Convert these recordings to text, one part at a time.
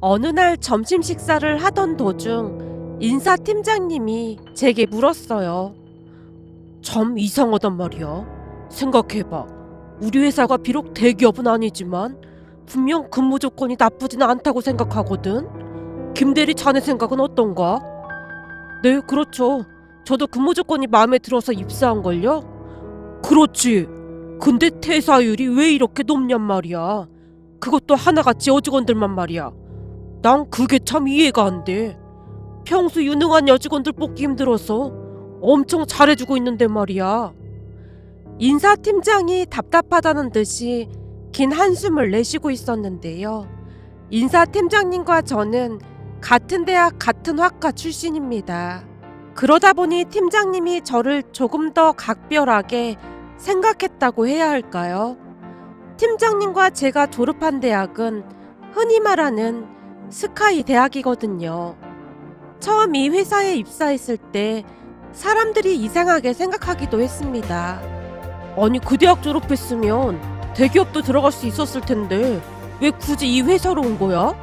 어느 날 점심 식사를 하던 도중 인사팀장님이 제게 물었어요. 참 이상하단 말이야. 생각해봐. 우리 회사가 비록 대기업은 아니지만 분명 근무 조건이 나쁘지는 않다고 생각하거든. 김대리 자네 생각은 어떤가? 네, 그렇죠. 저도 근무 조건이 마음에 들어서 입사한걸요. 그렇지. 근데 퇴사율이 왜 이렇게 높냔 말이야. 그것도 하나같이 여직원들만 말이야. 난 그게 참 이해가 안 돼. 평소 유능한 여직원들 뽑기 힘들어서 엄청 잘해주고 있는데 말이야. 인사팀장이 답답하다는 듯이 긴 한숨을 내쉬고 있었는데요. 인사팀장님과 저는 같은 대학 같은 학과 출신입니다. 그러다 보니 팀장님이 저를 조금 더 각별하게 생각했다고 해야 할까요? 팀장님과 제가 졸업한 대학은 흔히 말하는 스카이 대학이거든요. 처음 이 회사에 입사했을 때 사람들이 이상하게 생각하기도 했습니다. 아니, 그 대학 졸업했으면 대기업도 들어갈 수 있었을 텐데 왜 굳이 이 회사로 온 거야?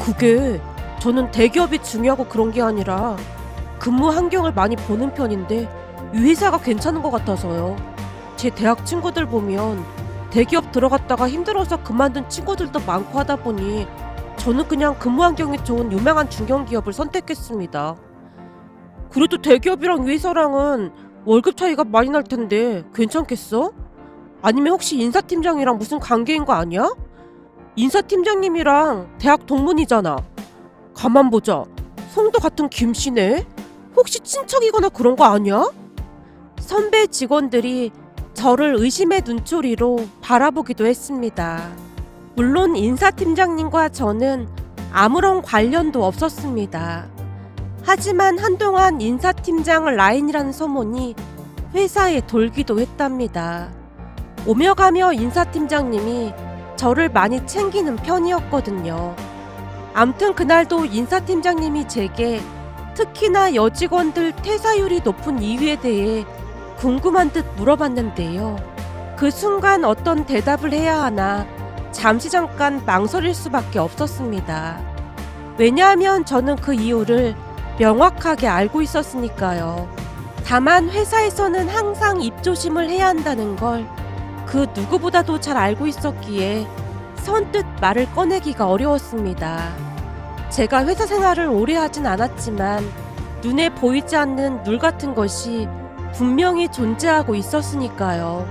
그게 저는 대기업이 중요하고 그런 게 아니라 근무 환경을 많이 보는 편인데 이 회사가 괜찮은 것 같아서요. 제 대학 친구들 보면 대기업 들어갔다가 힘들어서 그만둔 친구들도 많고 하다 보니 저는 그냥 근무 환경이 좋은 유명한 중견기업을 선택했습니다. 그래도 대기업이랑 이 회사랑은 월급 차이가 많이 날 텐데 괜찮겠어? 아니면 혹시 인사팀장이랑 무슨 관계인 거 아니야? 인사팀장님이랑 대학 동문이잖아. 가만 보자. 성도 같은 김씨네? 혹시 친척이거나 그런 거 아니야? 선배 직원들이 저를 의심의 눈초리로 바라보기도 했습니다. 물론 인사팀장님과 저는 아무런 관련도 없었습니다. 하지만 한동안 인사팀장 라인이라는 소문이 회사에 돌기도 했답니다. 오며 가며 인사팀장님이 저를 많이 챙기는 편이었거든요. 암튼 그날도 인사팀장님이 제게 특히나 여직원들 퇴사율이 높은 이유에 대해 궁금한 듯 물어봤는데요. 그 순간 어떤 대답을 해야 하나 잠시 잠깐 망설일 수밖에 없었습니다. 왜냐하면 저는 그 이유를 명확하게 알고 있었으니까요. 다만 회사에서는 항상 입조심을 해야 한다는 걸 그 누구보다도 잘 알고 있었기에 선뜻 말을 꺼내기가 어려웠습니다. 제가 회사 생활을 오래 하진 않았지만 눈에 보이지 않는 눌 같은 것이 분명히 존재하고 있었으니까요.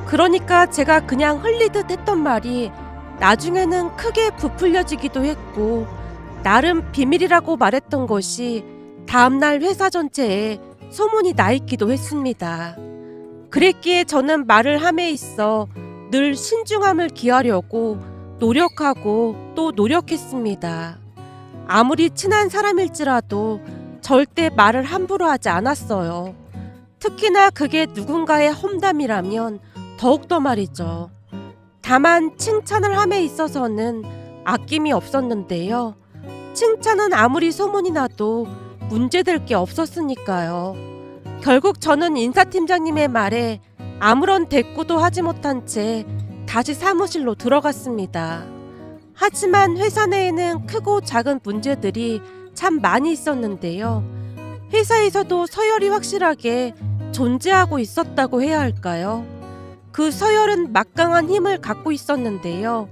그러니까 제가 그냥 흘리듯 했던 말이 나중에는 크게 부풀려지기도 했고 나름 비밀이라고 말했던 것이 다음날 회사 전체에 소문이 나 있기도 했습니다. 그랬기에 저는 말을 함에 있어 늘 신중함을 기하려고 노력하고 또 노력했습니다. 아무리 친한 사람일지라도 절대 말을 함부로 하지 않았어요. 특히나 그게 누군가의 험담이라면 더욱더 말이죠. 다만 칭찬을 함에 있어서는 아낌이 없었는데요. 칭찬은 아무리 소문이 나도 문제될 게 없었으니까요. 결국 저는 인사팀장님의 말에 아무런 대꾸도 하지 못한 채 다시 사무실로 들어갔습니다. 하지만 회사 내에는 크고 작은 문제들이 참 많이 있었는데요. 회사에서도 서열이 확실하게 존재하고 있었다고 해야 할까요? 그 서열은 막강한 힘을 갖고 있었는데요.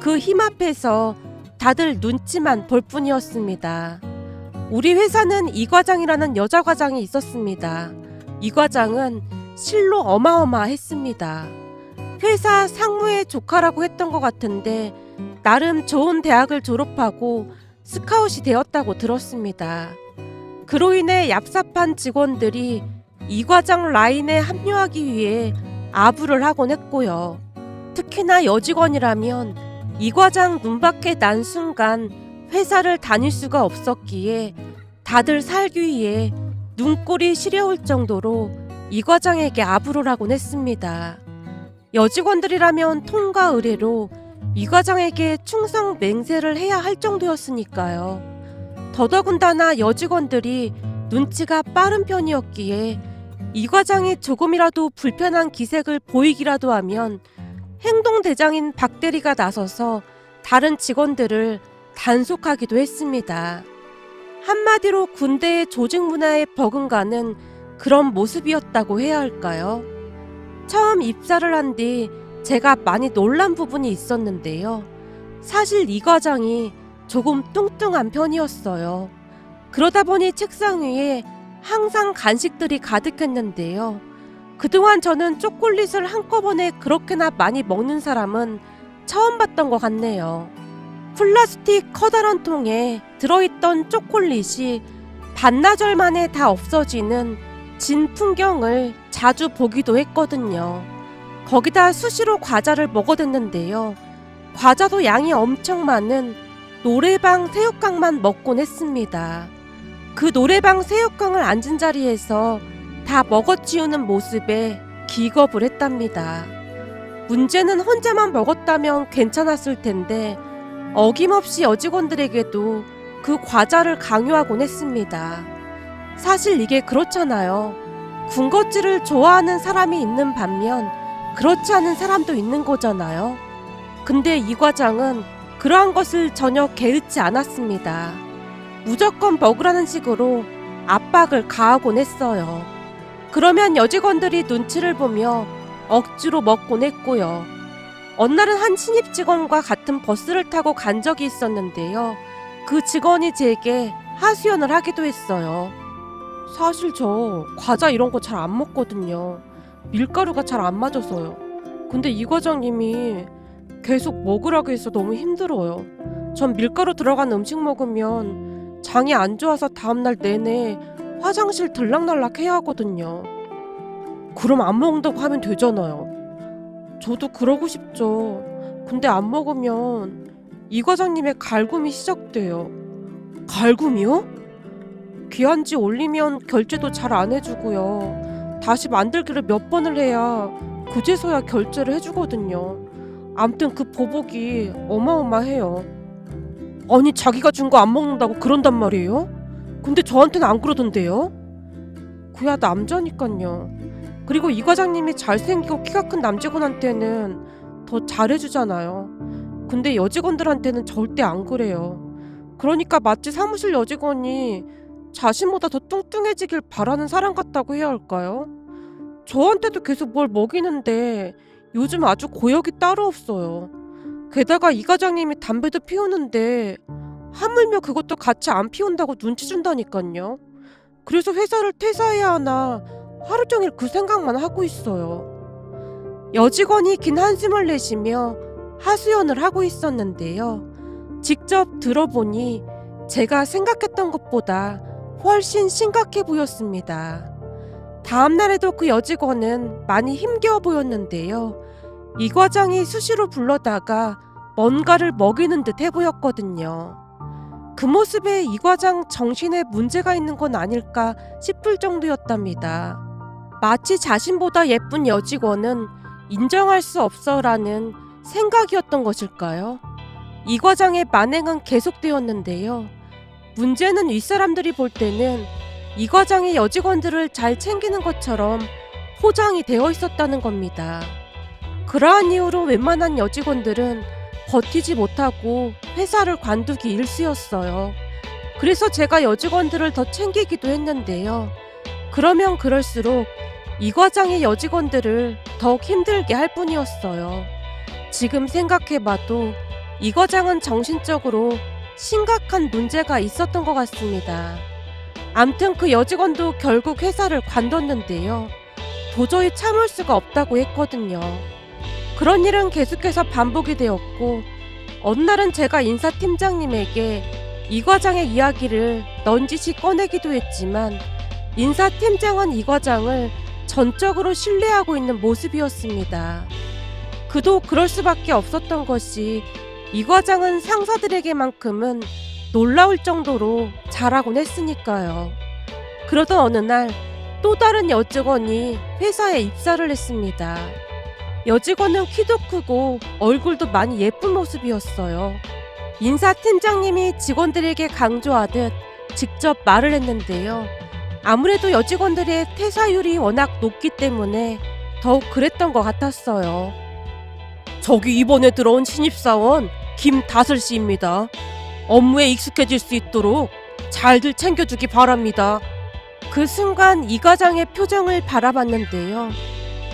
그 힘 앞에서 다들 눈치만 볼 뿐이었습니다. 우리 회사는 이 과장이라는 여자 과장이 있었습니다. 이 과장은 실로 어마어마했습니다. 회사 상무의 조카라고 했던 것 같은데 나름 좋은 대학을 졸업하고 스카웃이 되었다고 들었습니다. 그로 인해 얍삽한 직원들이 이 과장 라인에 합류하기 위해 아부를 하곤 했고요. 특히나 여직원이라면 이 과장 눈밖에 난 순간 회사를 다닐 수가 없었기에 다들 살기 위해 눈꼴이 시려울 정도로 이 과장에게 아부를 하곤 했습니다. 여직원들이라면 통과 의례로 이 과장에게 충성 맹세를 해야 할 정도였으니까요. 더더군다나 여직원들이 눈치가 빠른 편이었기에 이 과장이 조금이라도 불편한 기색을 보이기라도 하면 행동대장인 박 대리가 나서서 다른 직원들을 단속하기도 했습니다. 한마디로 군대의 조직 문화에 버금가는 그런 모습이었다고 해야 할까요? 처음 입사를 한 뒤 제가 많이 놀란 부분이 있었는데요. 사실 이 과장이 조금 뚱뚱한 편이었어요. 그러다 보니 책상 위에 항상 간식들이 가득했는데요. 그동안 저는 초콜릿을 한꺼번에 그렇게나 많이 먹는 사람은 처음 봤던 것 같네요. 플라스틱 커다란 통에 들어있던 초콜릿이 반나절 만에 다 없어지는 진 풍경을 자주 보기도 했거든요. 거기다 수시로 과자를 먹어댔는데요. 과자도 양이 엄청 많은 노래방 새우깡만 먹곤 했습니다. 그 노래방 새우깡을 앉은 자리에서 다 먹어치우는 모습에 기겁을 했답니다. 문제는 혼자만 먹었다면 괜찮았을 텐데 어김없이 여직원들에게도 그 과자를 강요하곤 했습니다. 사실 이게 그렇잖아요. 군것질을 좋아하는 사람이 있는 반면 그렇지 않은 사람도 있는 거잖아요. 근데 이 과장은 그러한 것을 전혀 게으르지 않았습니다. 무조건 먹으라는 식으로 압박을 가하곤 했어요. 그러면 여직원들이 눈치를 보며 억지로 먹곤 했고요. 어느 날은 한 신입 직원과 같은 버스를 타고 간 적이 있었는데요. 그 직원이 제게 하소연을 하기도 했어요. 사실 저 과자 이런 거 잘 안 먹거든요. 밀가루가 잘 안 맞아서요. 근데 이 과장님이 계속 먹으라고 해서 너무 힘들어요. 전 밀가루 들어간 음식 먹으면 장이 안 좋아서 다음날 내내 화장실 들락날락 해야 하거든요. 그럼 안 먹는다고 하면 되잖아요. 저도 그러고 싶죠. 근데 안 먹으면 이 과장님의 갈굼이 시작돼요. 갈굼이요? 귀한지 올리면 결제도 잘 안 해주고요. 다시 만들기를 몇 번을 해야 그제서야 결제를 해주거든요. 암튼 그 보복이 어마어마해요. 아니 자기가 준 거 안 먹는다고 그런단 말이에요? 근데 저한테는 안 그러던데요? 그야 남자니깐요. 그리고 이 과장님이 잘생기고 키가 큰 남직원한테는 더 잘해주잖아요. 근데 여직원들한테는 절대 안 그래요. 그러니까 마치 사무실 여직원이 자신보다 더 뚱뚱해지길 바라는 사람 같다고 해야 할까요? 저한테도 계속 뭘 먹이는데 요즘 아주 고역이 따로 없어요. 게다가 이 과장님이 담배도 피우는데 하물며 그것도 같이 안 피운다고 눈치 준다니깐요. 그래서 회사를 퇴사해야 하나 하루 종일 그 생각만 하고 있어요. 여직원이 긴 한숨을 내쉬며 하소연을 하고 있었는데요. 직접 들어보니 제가 생각했던 것보다 훨씬 심각해 보였습니다. 다음날에도 그 여직원은 많이 힘겨워 보였는데요. 이 과장이 수시로 불러다가 뭔가를 먹이는 듯 해 보였거든요. 그 모습에 이 과장 정신에 문제가 있는 건 아닐까 싶을 정도였답니다. 마치 자신보다 예쁜 여직원은 인정할 수 없어라는 생각이었던 것일까요? 이 과장의 만행은 계속되었는데요. 문제는 윗사람들이 볼 때는 이 과장이 여직원들을 잘 챙기는 것처럼 포장이 되어 있었다는 겁니다. 그러한 이유로 웬만한 여직원들은 버티지 못하고 회사를 관두기 일쑤였어요. 그래서 제가 여직원들을 더 챙기기도 했는데요. 그러면 그럴수록 이 과장이 여직원들을 더욱 힘들게 할 뿐이었어요. 지금 생각해봐도 이 과장은 정신적으로 심각한 문제가 있었던 것 같습니다. 암튼 그 여직원도 결국 회사를 관뒀는데요. 도저히 참을 수가 없다고 했거든요. 그런 일은 계속해서 반복이 되었고 어느 날은 제가 인사팀장님에게 이 과장의 이야기를 넌지시 꺼내기도 했지만 인사팀장은 이 과장을 전적으로 신뢰하고 있는 모습이었습니다. 그도 그럴 수밖에 없었던 것이 이 과장은 상사들에게만큼은 놀라울 정도로 잘하곤 했으니까요. 그러던 어느 날 또 다른 여직원이 회사에 입사를 했습니다. 여직원은 키도 크고 얼굴도 많이 예쁜 모습이었어요. 인사팀장님이 직원들에게 강조하듯 직접 말을 했는데요. 아무래도 여직원들의 퇴사율이 워낙 높기 때문에 더욱 그랬던 것 같았어요. 저기 이번에 들어온 신입사원 김다슬 씨입니다. 업무에 익숙해질 수 있도록 잘들 챙겨주기 바랍니다. 그 순간 이 과장의 표정을 바라봤는데요.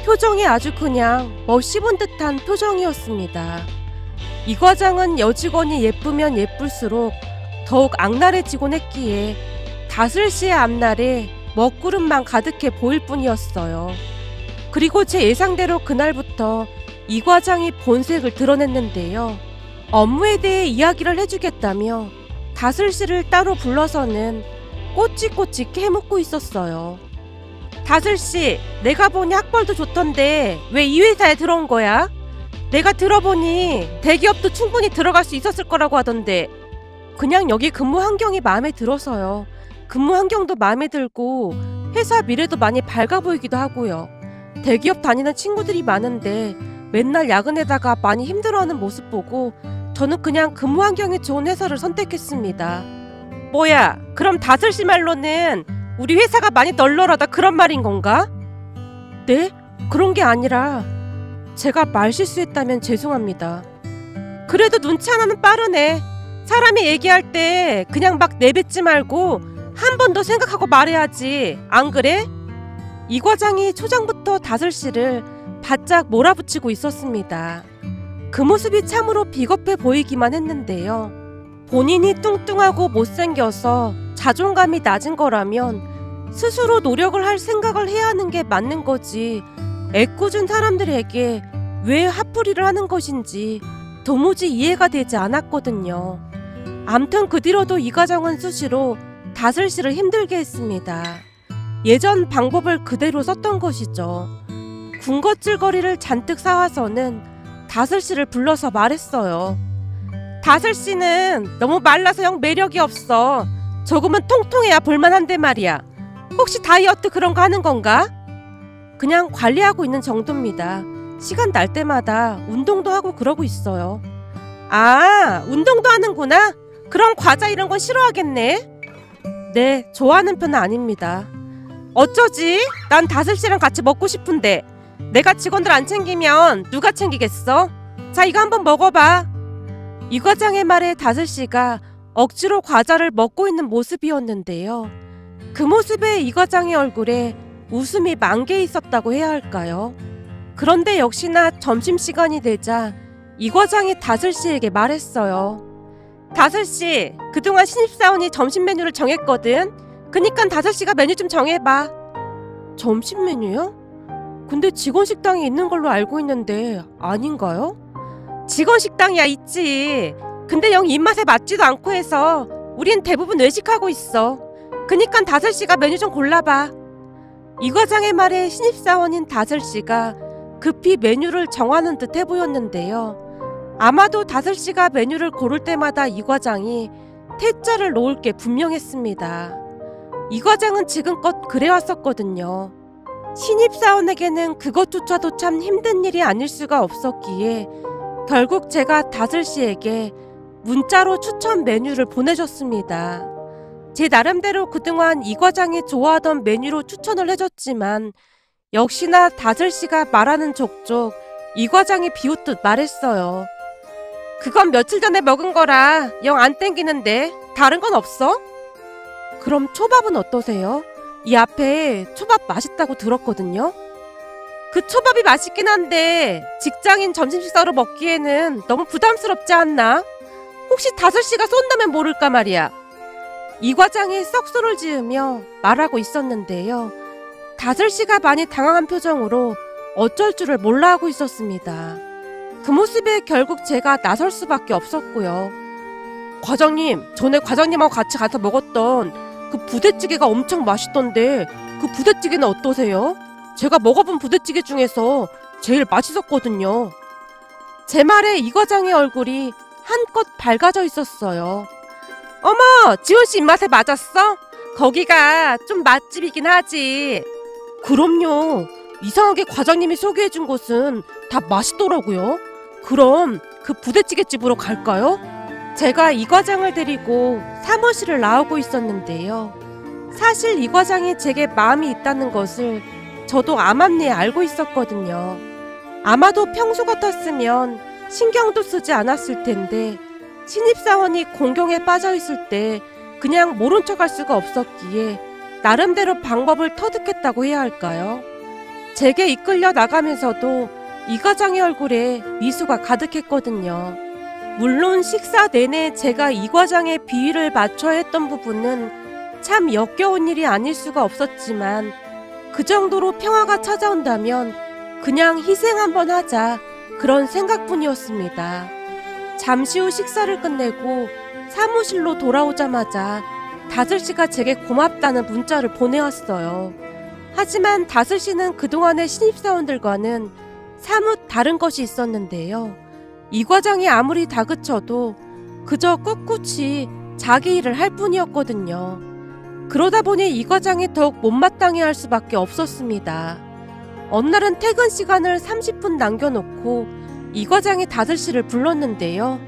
표정이 아주 그냥 씹은 듯한 표정이었습니다. 이 과장은 여직원이 예쁘면 예쁠수록 더욱 악랄해지곤 했기에 다슬씨의 앞날에 먹구름만 가득해 보일 뿐이었어요. 그리고 제 예상대로 그날부터 이 과장이 본색을 드러냈는데요. 업무에 대해 이야기를 해주겠다며 다슬씨를 따로 불러서는 꼬치꼬치 캐묻고 있었어요. 다슬씨, 내가 보니 학벌도 좋던데 왜 이 회사에 들어온 거야? 내가 들어보니 대기업도 충분히 들어갈 수 있었을 거라고 하던데. 그냥 여기 근무 환경이 마음에 들어서요. 근무 환경도 마음에 들고 회사 미래도 많이 밝아 보이기도 하고요. 대기업 다니는 친구들이 많은데 맨날 야근에다가 많이 힘들어하는 모습 보고 저는 그냥 근무 환경이 좋은 회사를 선택했습니다. 뭐야, 그럼 다슬씨 말로는 우리 회사가 많이 널널하다 그런 말인 건가? 네? 그런 게 아니라 제가 말 실수했다면 죄송합니다. 그래도 눈치 하나는 빠르네. 사람이 얘기할 때 그냥 막 내뱉지 말고 한 번 더 생각하고 말해야지. 안 그래? 이 과장이 초장부터 다슬씨를 바짝 몰아붙이고 있었습니다. 그 모습이 참으로 비겁해 보이기만 했는데요. 본인이 뚱뚱하고 못생겨서 자존감이 낮은 거라면 스스로 노력을 할 생각을 해야 하는 게 맞는 거지, 애꿎은 사람들에게 왜 화풀이를 하는 것인지 도무지 이해가 되지 않았거든요. 암튼 그 뒤로도 이 과장은 수시로 다슬씨를 힘들게 했습니다. 예전 방법을 그대로 썼던 것이죠. 군것질거리를 잔뜩 사와서는 다슬씨를 불러서 말했어요. 다슬씨는 너무 말라서 영 매력이 없어. 조금은 통통해야 볼만한데 말이야. 혹시 다이어트 그런 거 하는 건가? 그냥 관리하고 있는 정도입니다. 시간 날 때마다 운동도 하고 그러고 있어요. 아, 운동도 하는구나? 그럼 과자 이런 건 싫어하겠네? 네, 좋아하는 편은 아닙니다. 어쩌지? 난 다슬씨랑 같이 먹고 싶은데 내가 직원들 안 챙기면 누가 챙기겠어? 자, 이거 한번 먹어봐. 이 과장의 말에 다슬씨가 억지로 과자를 먹고 있는 모습이었는데요. 그 모습에 이 과장의 얼굴에 웃음이 만개 있었다고 해야 할까요? 그런데 역시나 점심시간이 되자 이 과장이 다슬씨에게 말했어요. 다슬씨, 그동안 신입사원이 점심 메뉴를 정했거든. 그니까 다슬씨가 메뉴 좀 정해봐. 점심 메뉴요? 근데 직원 식당이 있는 걸로 알고 있는데 아닌가요? 직원 식당이야 있지. 근데 영 입맛에 맞지도 않고 해서 우린 대부분 외식하고 있어. 그니까 다슬씨가 메뉴 좀 골라봐. 이 과장의 말에 신입사원인 다슬씨가 급히 메뉴를 정하는 듯 해보였는데요. 아마도 다슬씨가 메뉴를 고를 때마다 이 과장이 태자를 놓을 게 분명했습니다. 이 과장은 지금껏 그래왔었거든요. 신입사원에게는 그것조차도 참 힘든 일이 아닐 수가 없었기에 결국 제가 다슬씨에게 문자로 추천 메뉴를 보내줬습니다. 제 나름대로 그동안 이 과장이 좋아하던 메뉴로 추천을 해줬지만 역시나 다슬씨가 말하는 족족 이 과장이 비웃듯 말했어요. 그건 며칠 전에 먹은 거라 영 안 땡기는데 다른 건 없어? 그럼 초밥은 어떠세요? 이 앞에 초밥 맛있다고 들었거든요. 그 초밥이 맛있긴 한데 직장인 점심 식사로 먹기에는 너무 부담스럽지 않나? 혹시 다슬씨가 쏜다면 모를까 말이야. 이 과장이 썩소를 지으며 말하고 있었는데요. 다슬씨가 많이 당황한 표정으로 어쩔 줄을 몰라 하고 있었습니다. 그 모습에 결국 제가 나설 수밖에 없었고요. 과장님, 전에 과장님하고 같이 가서 먹었던 그 부대찌개가 엄청 맛있던데 그 부대찌개는 어떠세요? 제가 먹어본 부대찌개 중에서 제일 맛있었거든요. 제 말에 이 과장의 얼굴이 한껏 밝아져 있었어요. 어머, 지훈씨 입맛에 맞았어? 거기가 좀 맛집이긴 하지. 그럼요. 이상하게 과장님이 소개해준 곳은 다 맛있더라고요. 그럼 그 부대찌개 집으로 갈까요? 제가 이 과장을 데리고 사무실을 나오고 있었는데요. 사실 이 과장이 제게 마음이 있다는 것을 저도 암암리에 알고 있었거든요. 아마도 평소 같았으면 신경도 쓰지 않았을 텐데 신입사원이 공경에 빠져있을 때 그냥 모른 척할 수가 없었기에 나름대로 방법을 터득했다고 해야 할까요? 제게 이끌려 나가면서도 이 과장의 얼굴에 미소가 가득했거든요. 물론 식사 내내 제가 이 과장의 비위를 맞춰야 했던 부분은 참 역겨운 일이 아닐 수가 없었지만 그 정도로 평화가 찾아온다면 그냥 희생 한번 하자, 그런 생각뿐이었습니다. 잠시 후 식사를 끝내고 사무실로 돌아오자마자 다슬씨가 제게 고맙다는 문자를 보내왔어요. 하지만 다슬씨는 그동안의 신입사원들과는 사뭇 다른 것이 있었는데요. 이 과장이 아무리 다그쳐도 그저 꿋꿋이 자기 일을 할 뿐이었거든요. 그러다 보니 이 과장이 더욱 못마땅해 할 수밖에 없었습니다. 어느 날은 퇴근 시간을 30분 남겨놓고 이 과장이 다슬씨를 불렀는데요.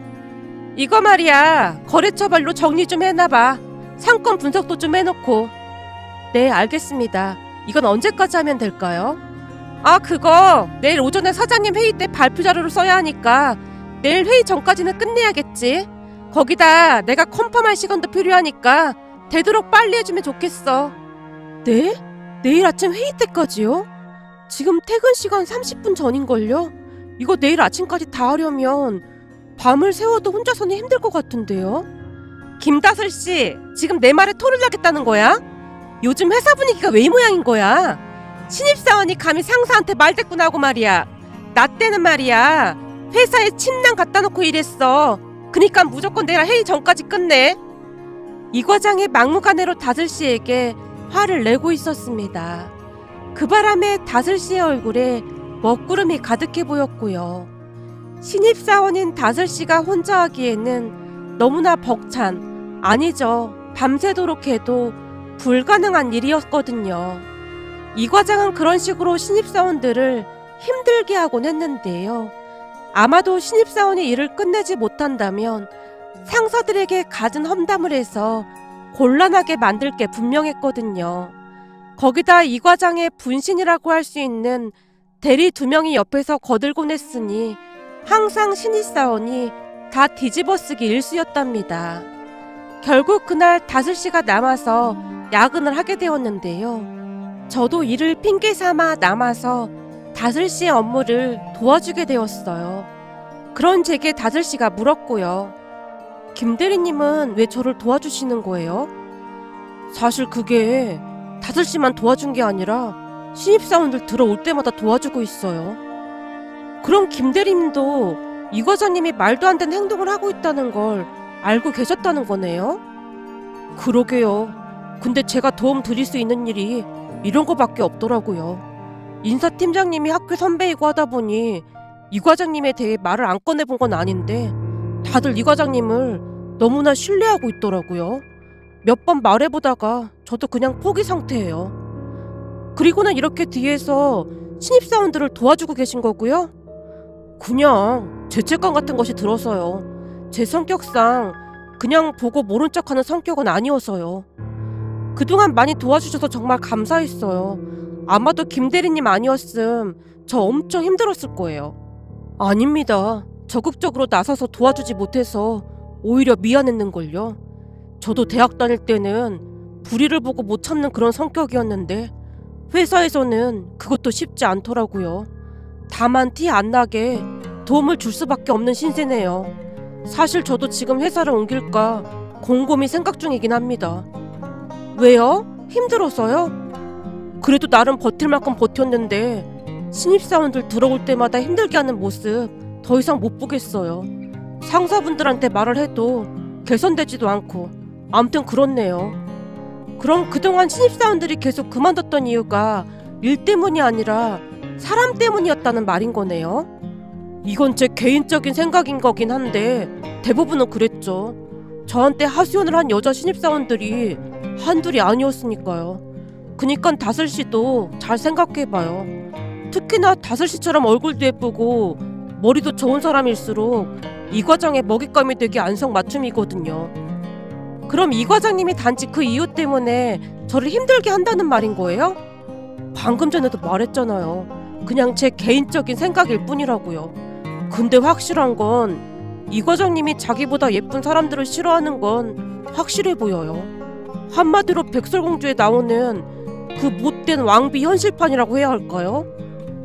이거 말이야, 거래처별로 정리 좀 해놔봐. 상권 분석도 좀 해놓고. 네, 알겠습니다. 이건 언제까지 하면 될까요? 아, 그거 내일 오전에 사장님 회의 때 발표 자료로 써야 하니까 내일 회의 전까지는 끝내야겠지. 거기다 내가 컨펌할 시간도 필요하니까 되도록 빨리 해주면 좋겠어. 네? 내일 아침 회의 때까지요? 지금 퇴근 시간 30분 전인걸요? 이거 내일 아침까지 다 하려면 밤을 새워도 혼자서는 힘들 것 같은데요? 김다슬씨, 지금 내 말에 토를 내겠다는 거야? 요즘 회사 분위기가 왜 이 모양인 거야? 신입사원이 감히 상사한테 말대꾸나고 말이야. 나 때는 말이야, 회사에 침낭 갖다 놓고 일했어. 그니까 무조건 내일 회의 전까지 끝내. 이 과장의 막무가내로 다슬씨에게 화를 내고 있었습니다. 그 바람에 다슬씨의 얼굴에 먹구름이 가득해 보였고요. 신입사원인 다슬씨가 혼자 하기에는 너무나 벅찬, 아니죠, 밤새도록 해도 불가능한 일이었거든요. 이 과장은 그런 식으로 신입사원들을 힘들게 하곤 했는데요. 아마도 신입사원이 일을 끝내지 못한다면 상사들에게 갖은 험담을 해서 곤란하게 만들 게 분명했거든요. 거기다 이 과장의 분신이라고 할 수 있는 대리 2명이 옆에서 거들곤 했으니 항상 신입사원이 다 뒤집어쓰기 일쑤였답니다. 결국 그날 다슬씨가 남아서 야근을 하게 되었는데요. 저도 이를 핑계 삼아 남아서 다슬씨의 업무를 도와주게 되었어요. 그런 제게 다슬씨가 물었고요. 김 대리님은 왜 저를 도와주시는 거예요? 사실 그게 다슬씨만 도와준 게 아니라 신입사원들 들어올 때마다 도와주고 있어요. 그럼 김 대리님도 이 과장님이 말도 안 되는 행동을 하고 있다는 걸 알고 계셨다는 거네요? 그러게요. 근데 제가 도움 드릴 수 있는 일이 이런 거밖에 없더라고요. 인사팀장님이 학교 선배이고 하다 보니 이 과장님에 대해 말을 안 꺼내본 건 아닌데 다들 이 과장님을 너무나 신뢰하고 있더라고요. 몇 번 말해보다가 저도 그냥 포기 상태예요. 그리고는 이렇게 뒤에서 신입사원들을 도와주고 계신 거고요. 그냥 죄책감 같은 것이 들어서요. 제 성격상 그냥 보고 모른 척하는 성격은 아니어서요. 그동안 많이 도와주셔서 정말 감사했어요. 아마도 김 대리님 아니었음 저 엄청 힘들었을 거예요. 아닙니다. 적극적으로 나서서 도와주지 못해서 오히려 미안했는걸요. 저도 대학 다닐 때는 불의를 보고 못 참는 그런 성격이었는데 회사에서는 그것도 쉽지 않더라고요. 다만 티 안 나게 도움을 줄 수밖에 없는 신세네요. 사실 저도 지금 회사를 옮길까 곰곰이 생각 중이긴 합니다. 왜요? 힘들어서요? 그래도 나름 버틸 만큼 버텼는데 신입사원들 들어올 때마다 힘들게 하는 모습 더 이상 못 보겠어요. 상사분들한테 말을 해도 개선되지도 않고 아무튼 그렇네요. 그럼 그동안 신입사원들이 계속 그만뒀던 이유가 일 때문이 아니라 사람 때문이었다는 말인 거네요. 이건 제 개인적인 생각인 거긴 한데 대부분은 그랬죠. 저한테 하소연을 한 여자 신입사원들이 한둘이 아니었으니까요. 그니깐 다슬씨도 잘 생각해봐요. 특히나 다슬씨처럼 얼굴도 예쁘고 머리도 좋은 사람일수록 이 과장의 먹잇감이 되기 안성맞춤이거든요. 그럼 이 과장님이 단지 그 이유 때문에 저를 힘들게 한다는 말인 거예요? 방금 전에도 말했잖아요. 그냥 제 개인적인 생각일 뿐이라고요. 근데 확실한 건 이 과장님이 자기보다 예쁜 사람들을 싫어하는 건 확실해 보여요. 한마디로 백설공주에 나오는 그 못된 왕비 현실판이라고 해야 할까요?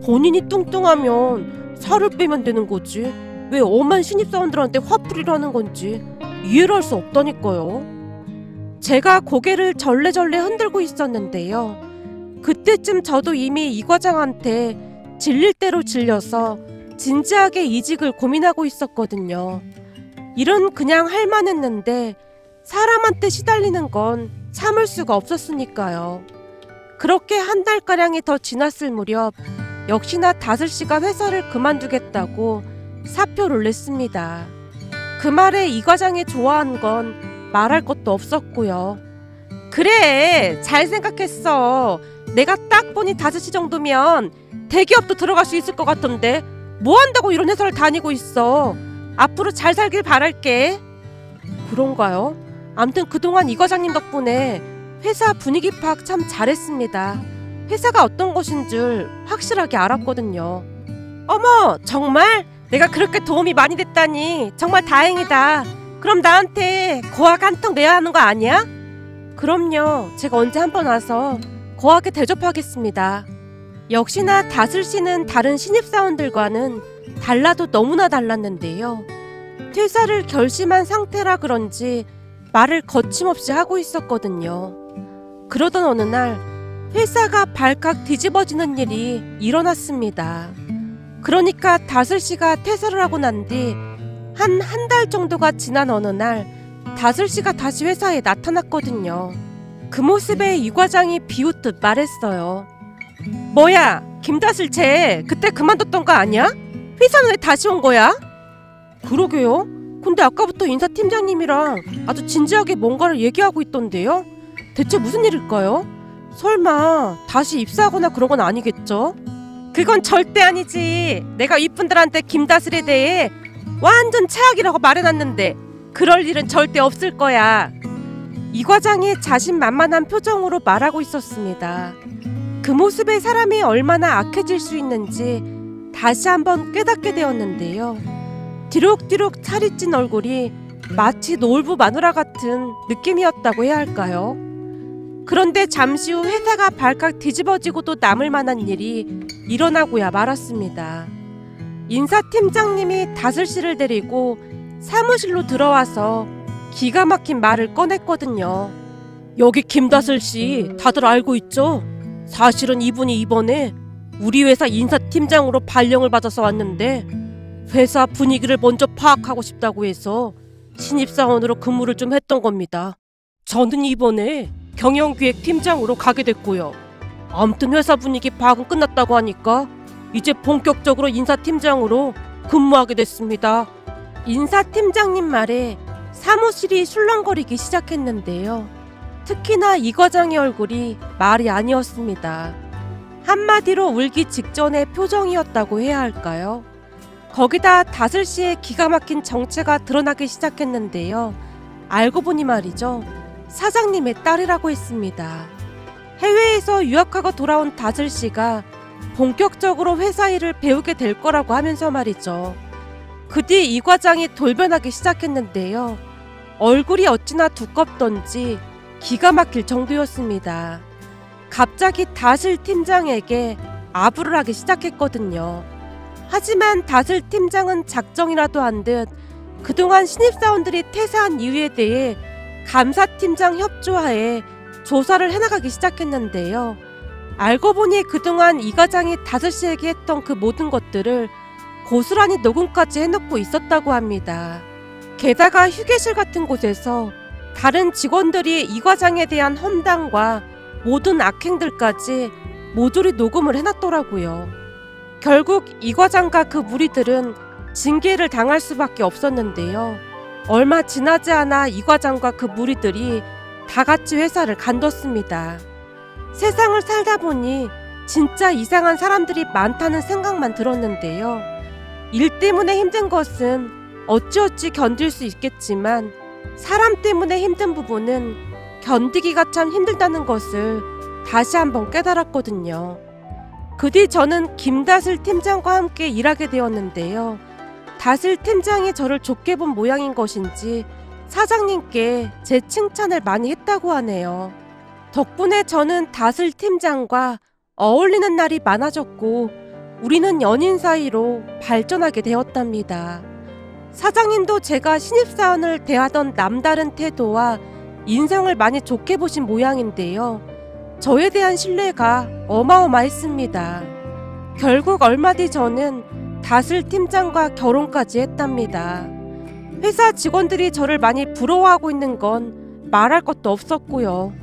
본인이 뚱뚱하면 살을 빼면 되는 거지 왜 엄한 신입사원들한테 화풀이를 하는 건지 이해를 할 수 없다니까요. 제가 고개를 절레절레 흔들고 있었는데요. 그때쯤 저도 이미 이 과장한테 질릴 대로 질려서 진지하게 이직을 고민하고 있었거든요. 일은 그냥 할 만했는데 사람한테 시달리는 건 참을 수가 없었으니까요. 그렇게 한 달가량이 더 지났을 무렵 역시나 다슬씨가 회사를 그만두겠다고 사표를 냈습니다. 그 말에 이 과장이 좋아한 건 말할 것도 없었고요. 그래, 잘 생각했어. 내가 딱 보니 다슬씨 정도면 대기업도 들어갈 수 있을 것 같던데 뭐 한다고 이런 회사를 다니고 있어. 앞으로 잘 살길 바랄게. 그런가요? 암튼 그동안 이 과장님 덕분에 회사 분위기 파악 참 잘했습니다. 회사가 어떤 곳인 줄 확실하게 알았거든요. 어머, 정말? 내가 그렇게 도움이 많이 됐다니 정말 다행이다. 그럼 나한테 고학 한 턱 내야 하는 거 아니야? 그럼요. 제가 언제 한번 와서 고하게 대접하겠습니다. 역시나 다슬씨는 다른 신입사원들과는 달라도 너무나 달랐는데요. 퇴사를 결심한 상태라 그런지 말을 거침없이 하고 있었거든요. 그러던 어느 날 회사가 발칵 뒤집어지는 일이 일어났습니다. 그러니까 다슬씨가 퇴사를 하고 난 뒤 한 달 정도가 지난 어느 날 다슬씨가 다시 회사에 나타났거든요. 그 모습에 이 과장이 비웃듯 말했어요. 뭐야, 김다슬 쟤 그때 그만뒀던 거 아니야? 회사는 왜 다시 온 거야? 그러게요. 근데 아까부터 인사팀장님이랑 아주 진지하게 뭔가를 얘기하고 있던데요. 대체 무슨 일일까요? 설마 다시 입사하거나 그런 건 아니겠죠? 그건 절대 아니지. 내가 이분들한테 김다슬에 대해 완전 최악이라고 말해놨는데 그럴 일은 절대 없을 거야. 이 과장이 자신만만한 표정으로 말하고 있었습니다. 그 모습에 사람이 얼마나 악해질 수 있는지 다시 한번 깨닫게 되었는데요. 뒤룩뒤룩 살이 찐 얼굴이 마치 노을부 마누라 같은 느낌이었다고 해야 할까요? 그런데 잠시 후 회사가 발칵 뒤집어지고도 남을 만한 일이 일어나고야 말았습니다. 인사팀장님이 다슬씨를 데리고 사무실로 들어와서 기가 막힌 말을 꺼냈거든요. 여기 김다슬씨 다들 알고 있죠? 사실은 이분이 이번에 우리 회사 인사팀장으로 발령을 받아서 왔는데 회사 분위기를 먼저 파악하고 싶다고 해서 신입사원으로 근무를 좀 했던 겁니다. 저는 이번에 경영기획팀장으로 가게 됐고요. 아무튼 회사 분위기 파악은 끝났다고 하니까 이제 본격적으로 인사팀장으로 근무하게 됐습니다. 인사팀장님 말에 사무실이 술렁거리기 시작했는데요. 특히나 이 과장의 얼굴이 말이 아니었습니다. 한마디로 울기 직전의 표정이었다고 해야 할까요? 거기다 다슬씨의 기가 막힌 정체가 드러나기 시작했는데요. 알고 보니 말이죠. 사장님의 딸이라고 했습니다. 해외에서 유학하고 돌아온 다슬씨가 본격적으로 회사 일을 배우게 될 거라고 하면서 말이죠. 그 뒤 이 과장이 돌변하기 시작했는데요. 얼굴이 어찌나 두껍던지 기가 막힐 정도였습니다. 갑자기 다슬 팀장에게 아부를 하기 시작했거든요. 하지만 다슬 팀장은 작정이라도 한 듯 그동안 신입사원들이 퇴사한 이유에 대해 감사팀장 협조하에 조사를 해나가기 시작했는데요. 알고 보니 그동안 이 과장이 다슬씨에게 했던 그 모든 것들을 고스란히 녹음까지 해놓고 있었다고 합니다. 게다가 휴게실 같은 곳에서 다른 직원들이 이 과장에 대한 험담과 모든 악행들까지 모조리 녹음을 해놨더라고요. 결국 이 과장과 그 무리들은 징계를 당할 수밖에 없었는데요. 얼마 지나지 않아 이 과장과 그 무리들이 다 같이 회사를 간뒀습니다. 세상을 살다 보니 진짜 이상한 사람들이 많다는 생각만 들었는데요. 일 때문에 힘든 것은 어찌어찌 견딜 수 있겠지만 사람 때문에 힘든 부분은 견디기가 참 힘들다는 것을 다시 한번 깨달았거든요. 그 뒤 저는 김다슬 팀장과 함께 일하게 되었는데요. 다슬 팀장이 저를 좋게 본 모양인 것인지 사장님께 제 칭찬을 많이 했다고 하네요. 덕분에 저는 다슬 팀장과 어울리는 날이 많아졌고 우리는 연인 사이로 발전하게 되었답니다. 사장님도 제가 신입사원을 대하던 남다른 태도와 인상을 많이 좋게 보신 모양인데요. 저에 대한 신뢰가 어마어마했습니다. 결국 얼마 뒤 저는 다슬 팀장과 결혼까지 했답니다. 회사 직원들이 저를 많이 부러워하고 있는 건 말할 것도 없었고요.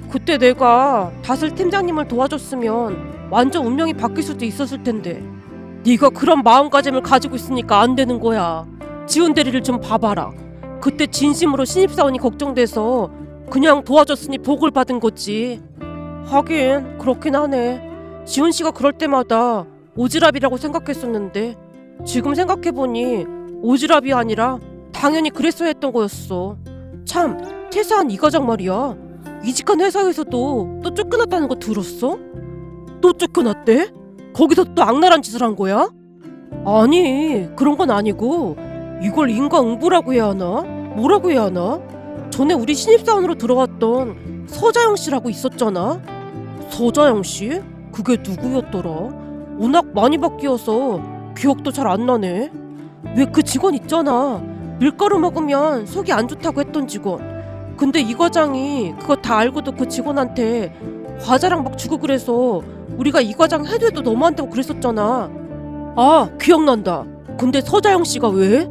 그때 내가 다슬 팀장님을 도와줬으면 완전 운명이 바뀔 수도 있었을 텐데 네가 그런 마음가짐을 가지고 있으니까 안 되는 거야. 지훈 대리를 좀 봐봐라. 그때 진심으로 신입사원이 걱정돼서 그냥 도와줬으니 복을 받은 거지. 하긴 그렇긴 하네. 지훈 씨가 그럴 때마다 오지랖이라고 생각했었는데 지금 생각해보니 오지랖이 아니라 당연히 그랬어야 했던 거였어. 참, 퇴사한 이 과장 말이야. 이직한 회사에서도 또 쫓겨났다는 거 들었어? 또 쫓겨났대? 거기서 또 악랄한 짓을 한 거야? 아니, 그런 건 아니고 이걸 인과응보라고 해야 하나? 뭐라고 해야 하나? 전에 우리 신입사원으로 들어왔던 서자영 씨라고 있었잖아? 서자영 씨? 그게 누구였더라? 워낙 많이 바뀌어서 기억도 잘 안 나네. 왜 그 직원 있잖아. 밀가루 먹으면 속이 안 좋다고 했던 직원. 근데 이 과장이 그거 다 알고도 그 직원한테 과자랑 막 주고 그래서 우리가 이 과장 해도 너무한다고 그랬었잖아. 아, 기억난다. 근데 서자영 씨가 왜?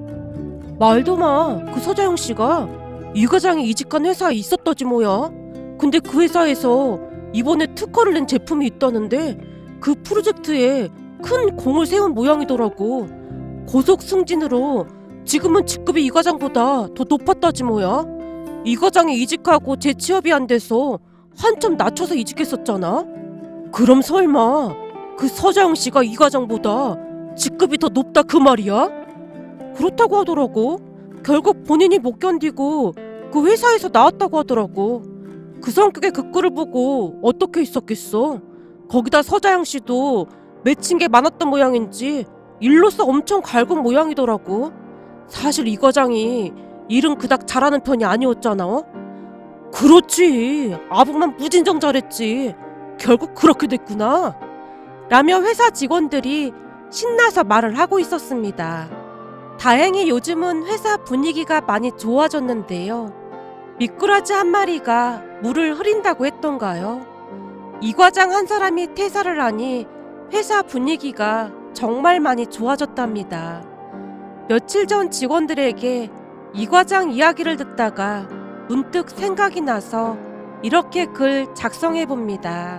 말도 마. 그 서자영 씨가 이 과장이 이직한 회사에 있었더지 뭐야. 근데 그 회사에서 이번에 특허를 낸 제품이 있다는데 그 프로젝트에 큰 공을 세운 모양이더라고. 고속 승진으로 지금은 직급이 이 과장보다 더 높았다지 뭐야. 이 과장이 이직하고 재취업이 안 돼서 한참 낮춰서 이직했었잖아. 그럼 설마 그 서자영 씨가 이 과장보다 직급이 더 높다 그 말이야? 그렇다고 하더라고. 결국 본인이 못 견디고 그 회사에서 나왔다고 하더라고. 그 성격의 그 꼴을 보고 어떻게 있었겠어. 거기다 서자영 씨도 맺힌 게 많았던 모양인지 일로서 엄청 갈군 모양이더라고. 사실 이 과장이 일은 그닥 잘하는 편이 아니었잖아. 그렇지. 아부만 무진장 잘했지. 결국 그렇게 됐구나. 라며 회사 직원들이 신나서 말을 하고 있었습니다. 다행히 요즘은 회사 분위기가 많이 좋아졌는데요. 미꾸라지 한 마리가 물을 흐린다고 했던가요? 이 과장 한 사람이 퇴사를 하니 회사 분위기가 정말 많이 좋아졌답니다. 며칠 전 직원들에게 이 과장 이야기를 듣다가 문득 생각이 나서 이렇게 글 작성해 봅니다.